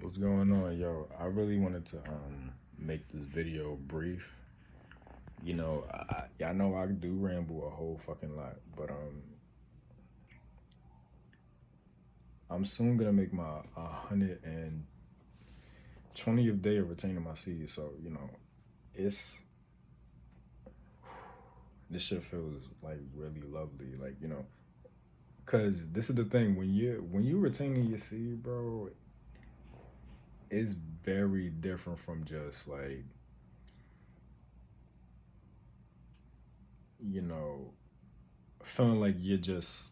What's going on, yo? I really wanted to make this video brief. I know I do ramble a whole fucking lot, but I'm soon gonna make my 120th day of retaining my seed. So it's this shit feels like really lovely, cause this is the thing when you retaining your seed, bro. It's very different from just like you know feeling like you're just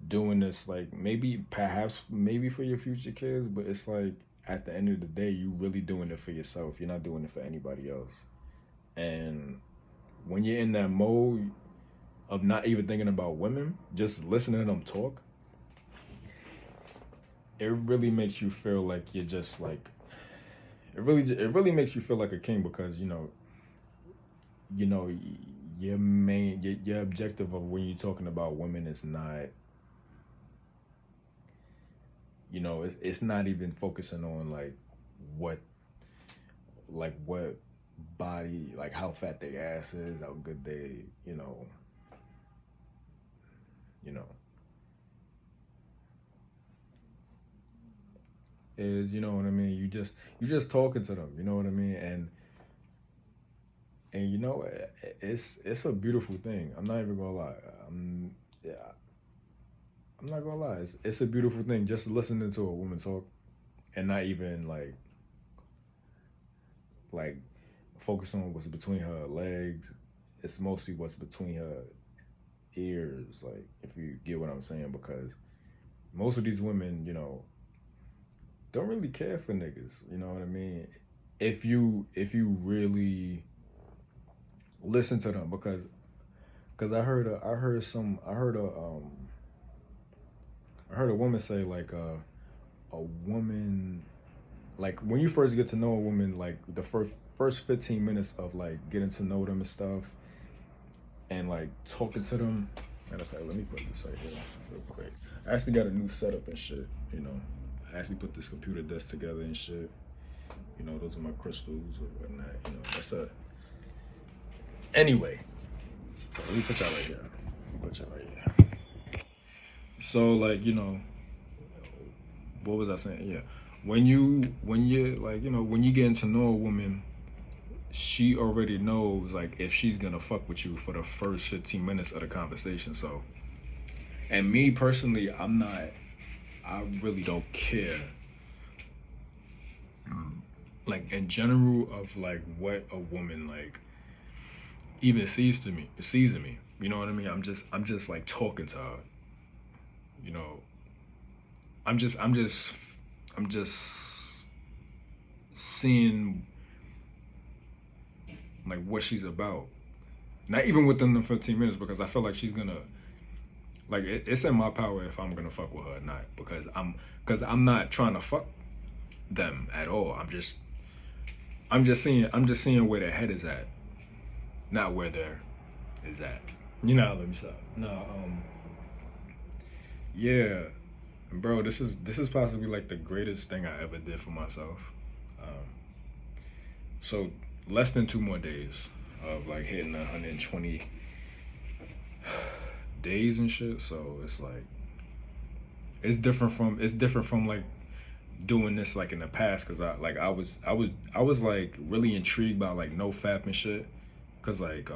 doing this, like maybe perhaps maybe for your future kids, but it's like at the end of the day you really doing it for yourself. You're not doing it for anybody else. And when you're in that mode of not even thinking about women, just listening to them talk, it really makes you feel like you're just like it really makes you feel like a king, because you know your objective of when you're talking about women is not, it's not even focusing on what what body, like how fat their ass is, how good they, you know is, you know what I mean. You just talking to them, you know what I mean. And it's a beautiful thing. I'm not even gonna lie. Yeah, I'm not gonna lie. It's a beautiful thing just listening to a woman talk, and not even like focus on what's between her legs. It's mostly what's between her ears, like, if you get what I'm saying, because most of these women, don't really care for niggas. You know what I mean? If you really listen to them, because I heard a woman say, like, a woman, like, when you first get to know a woman, like the first 15 minutes of like getting to know them and stuff, and like talking to them. Matter of fact, let me put this right here real quick. I actually got a new setup and shit. I actually put this computer desk together and shit. Those are my crystals or whatnot. That's a anyway. So let me put y'all right here. So, like, what was I saying? Yeah, when you getting to know a woman, she already knows, like, if she's gonna fuck with you for the first 15 minutes of the conversation. So, and me personally, I really don't care, like, in general, of like what a woman, like, even sees in me. You know what I mean? I'm just like talking to her. You know, I'm just seeing like what she's about. Not even within the 15 minutes, because I feel like she's gonna, like, it's in my power if I'm gonna fuck with her or not, because I'm not trying to fuck them at all. I'm just seeing where their head is at, not where their is at. Let me stop. No, yeah, bro, this is possibly like the greatest thing I ever did for myself. Um, so less than 2 more days of like hitting 120 days and shit. So it's like it's different from like doing this like in the past, because I was like really intrigued by like no fap and shit, because like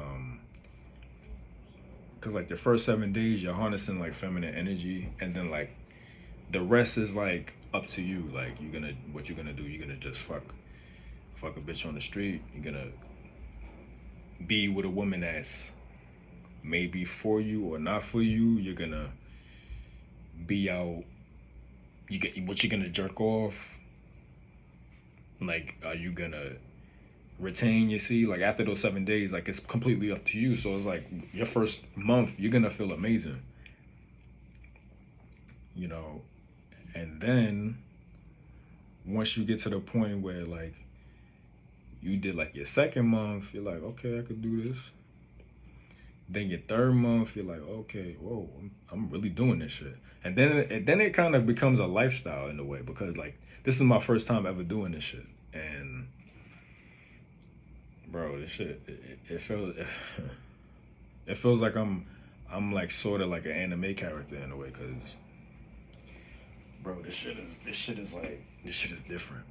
the first 7 days you're harnessing like feminine energy, and then like the rest is like up to you. Like, what you're gonna do. You're gonna just fuck a bitch on the street. You're gonna be with a woman that's maybe for you or not for you. You're gonna be out. You're gonna jerk off. Like, are you gonna retain your seed? Like, after those 7 days, like, it's completely up to you. So it's like your first month, you're gonna feel amazing, you know. And then once you get to the point where like you did like your second month, you're like, okay, I could do this. Then your third month, you're like, okay, whoa, I'm really doing this shit. And then it kind of becomes a lifestyle in a way because like this is my first time ever doing this shit, and bro, this shit it feels it feels like I'm like sort of like an anime character in a way because bro, this shit is different.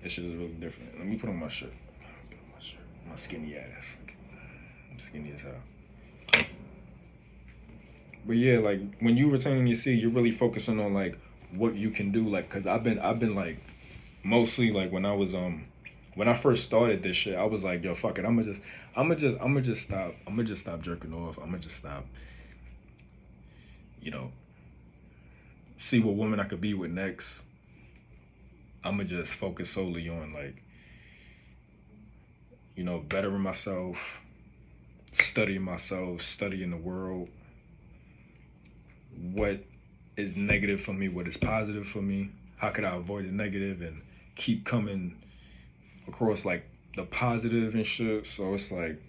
This shit is really different. Let me put on my shirt. My skinny ass. I'm skinny as hell. But yeah, like when you retain your seed, you're really focusing on like what you can do. Like, cause I've been like mostly like when I first started this shit, I was like, yo, fuck it, I'm gonna just stop jerking off. I'm gonna just stop, you know, see what woman I could be with next. I'm gonna just focus solely on like, bettering myself, studying the world, what is negative for me, what is positive for me, how could I avoid the negative and keep coming across like the positive and shit. So it's like,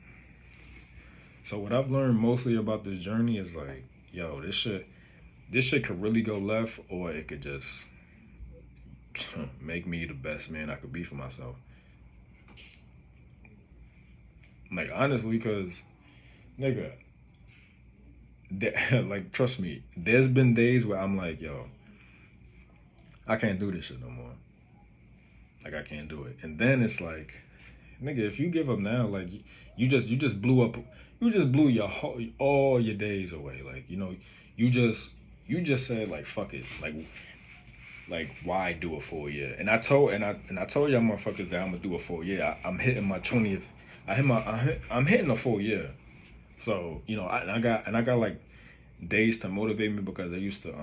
so what I've learned mostly about this journey is like, yo, this shit could really go left or it could just make me the best man I could be for myself. Like honestly, cause nigga, like trust me, there's been days where I'm like, yo, I can't do this shit no more. Like I can't do it. And then it's like, nigga, if you give up now, like you just blew up, you just blew your all your days away. Like you just said like fuck it, like why do a full year? And I told y'all motherfuckers that I'm gonna do a full year. I'm hitting my 20th. I'm hitting a full year. So I got like days to motivate me because I used to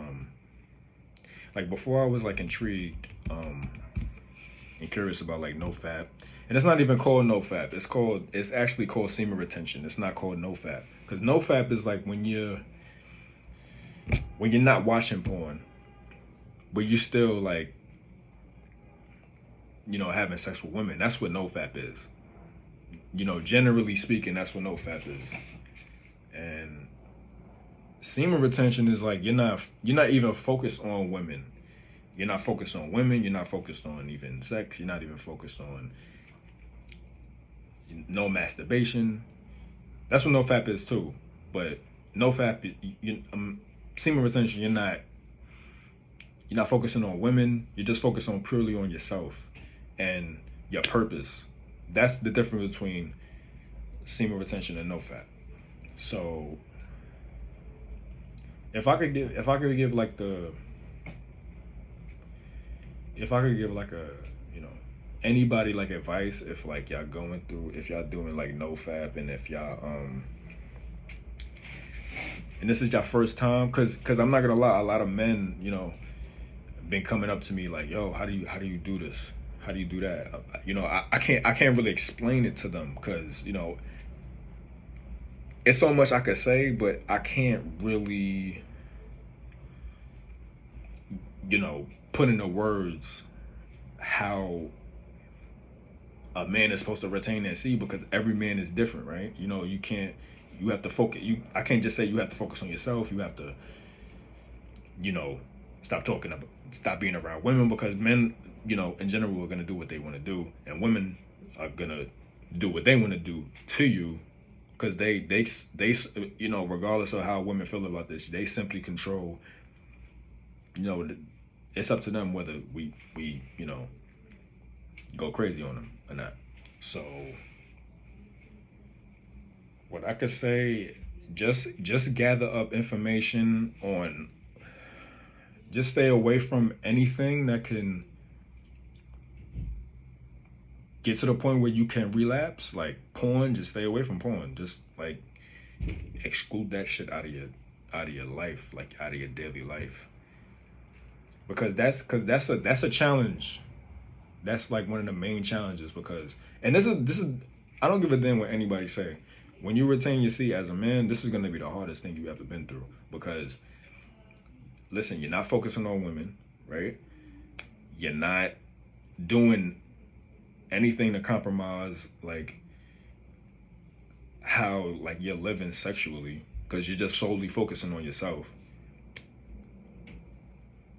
like before I was like intrigued and curious about like no fap. And it's not even called no fap. It's actually called semen retention. It's not called no fap. Because no fap is like when you're not watching porn, but you still like, having sex with women. That's what no fap is. Generally speaking, that's what no fap is. And semen retention is like you're not even focused on women. You're not focused on women. You're not focused on even sex. You're not even focused on no masturbation. That's what no fap is too. But no fap, semen retention. You're not focusing on women. You're just focused on purely on yourself and your purpose. That's the difference between semen retention and no fap. So if I could give like a anybody like advice if like if y'all doing like no fap and if y'all and this is your first time cuz I'm not going to lie, a lot of men, been coming up to me like, yo, how do you do this? How do you do that? I can't really explain it to them cuz it's so much I could say, but I can't really put into words how a man is supposed to retain that seed because every man is different, right? You have to focus. I can't just say you have to focus on yourself. You have to, you know, stop being around women because men, in general, are gonna do what they want to do, and women are gonna do what they want to do to you because they, regardless of how women feel about this, they simply control. It's up to them whether we go crazy on them or not. So what I could say, just gather up information on, just stay away from anything that can get to the point where you can relapse, like porn. Just stay away from porn. Just like exclude that shit out of your life, like out of your daily life, because that's a challenge. That's like one of the main challenges because, and this is I don't give a damn what anybody say. When you retain your seat as a man, this is gonna be the hardest thing you ever been through because, listen, you're not focusing on women, right? You're not doing anything to compromise like how like you're living sexually, because you're just solely focusing on yourself.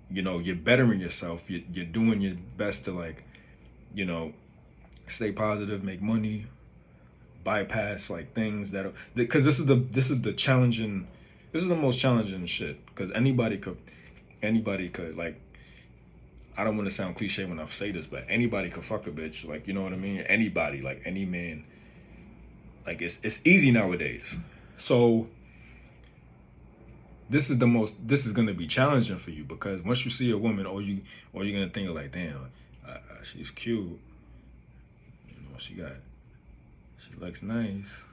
You know, you're bettering yourself. You're doing your best to like, you know, stay positive, make money, bypass like things that are, because this is the challenging, this is the most challenging shit, because anybody could like, I don't want to sound cliche when I say this, but anybody could fuck a bitch, like, you know what I mean? Anybody, like any man, like it's easy nowadays. So this is gonna be challenging for you, because once you see a woman, or you're gonna think like, damn, she's cute, you know, she looks nice.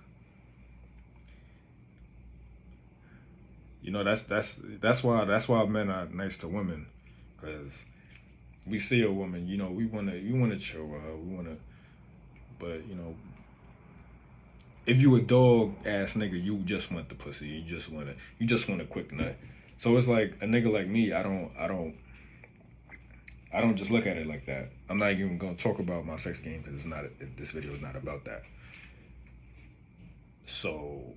You know, that's why men are nice to women, because we see a woman, you know, we wanna chill with her, we wanna, but you know, if you a dog ass nigga, you just want the pussy, you just want a quick nut. So it's like a nigga like me, I don't just look at it like that. I'm not even gonna talk about my sex game, because this video is not about that. So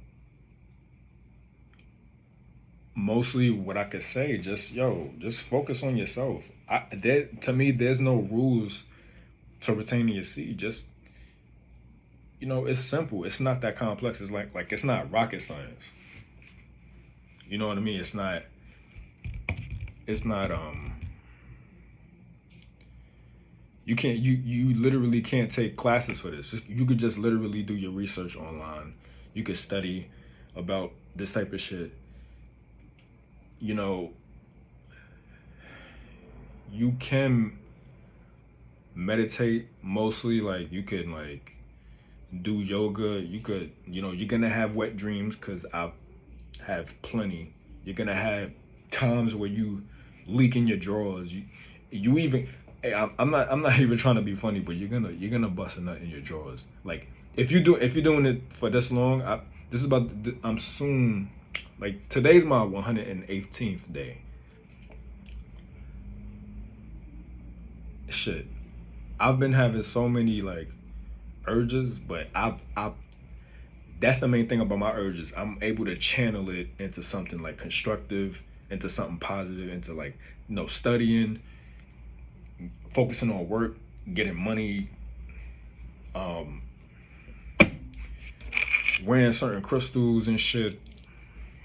mostly what I could say, just focus on yourself. To me, there's no rules to retaining your seed. Just, you know, it's simple. It's not that complex. It's like it's not rocket science. You know what I mean? It's not you literally can't take classes for this. You could just literally do your research online. You could study about this type of shit. You know, you can meditate mostly, like you can like do yoga. You could, you know, you're gonna have wet dreams, because I have plenty. You're gonna have times where you leak in your drawers. You even, hey, I'm not even trying to be funny, but you're gonna bust a nut in your drawers. Like if you're doing it for this long, I'm soon, like today's my 118th day. Shit, I've been having so many like urges, but I that's the main thing about my urges. I'm able to channel it into something like constructive, into something positive, into like, you know, studying, focusing on work, getting money, um, wearing certain crystals and shit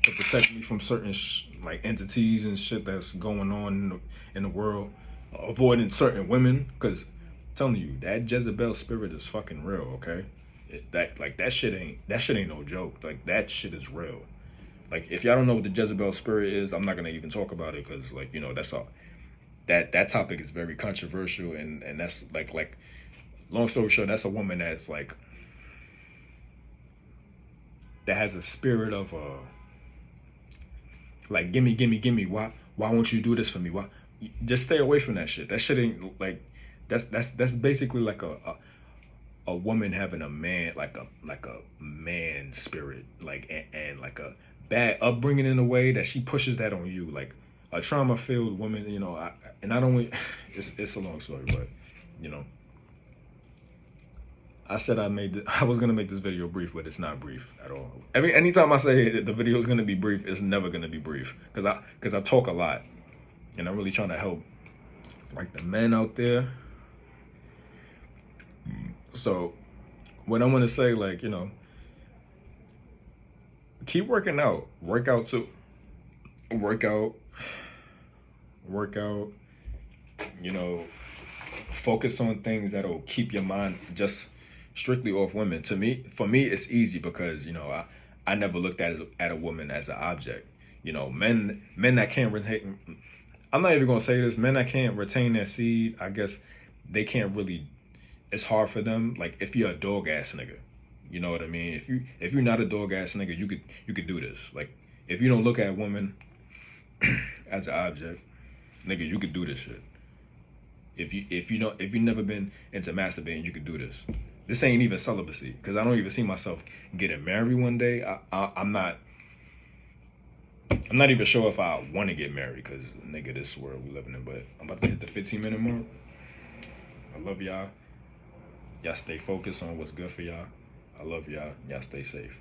to protect me from certain like entities and shit that's going on in the world, avoiding certain women, because I'm telling you, that Jezebel spirit is fucking real, okay? That shit ain't no joke. Like that shit is real. Like if y'all don't know what the Jezebel spirit is, I'm not gonna even talk about it, because like, you know, that's all that topic is very controversial, and that's like long story short, that's a woman that's like, that has a spirit of like, gimme, gimme, gimme. Why won't you do this for me? Why? Just stay away from that shit. That shit ain't like, that's basically like a woman having a man, like a man spirit, like, and like a bad upbringing in a way that she pushes that on you, like a trauma filled woman, you know. I don't it's a long story, but you know, I said I was gonna make this video brief, but it's not brief at all. Anytime I say the video is gonna be brief, it's never gonna be brief, because I talk a lot, and I'm really trying to help like the men out there. So what I want to say, like, you know, keep working out, work out too, work out, you know, focus on things that'll keep your mind just strictly off women. For me, it's easy, because, you know, I never looked at a woman as an object. You know, men that can't retain, I'm not even gonna say this, men that can't retain their seed, I guess they can't really, it's hard for them. Like if you're a dog ass nigga, you know what I mean? If you're not a dog ass nigga, you could do this. Like if you don't look at women as an object, nigga, you could do this shit. If you've never been into masturbating, you could do this. This ain't even celibacy, because I don't even see myself getting married one day. I'm not even sure if I want to get married, because nigga, this world we living in. But I'm about to hit the 15-minute mark. I love y'all. Y'all stay focused on what's good for y'all. I love y'all. Y'all stay safe.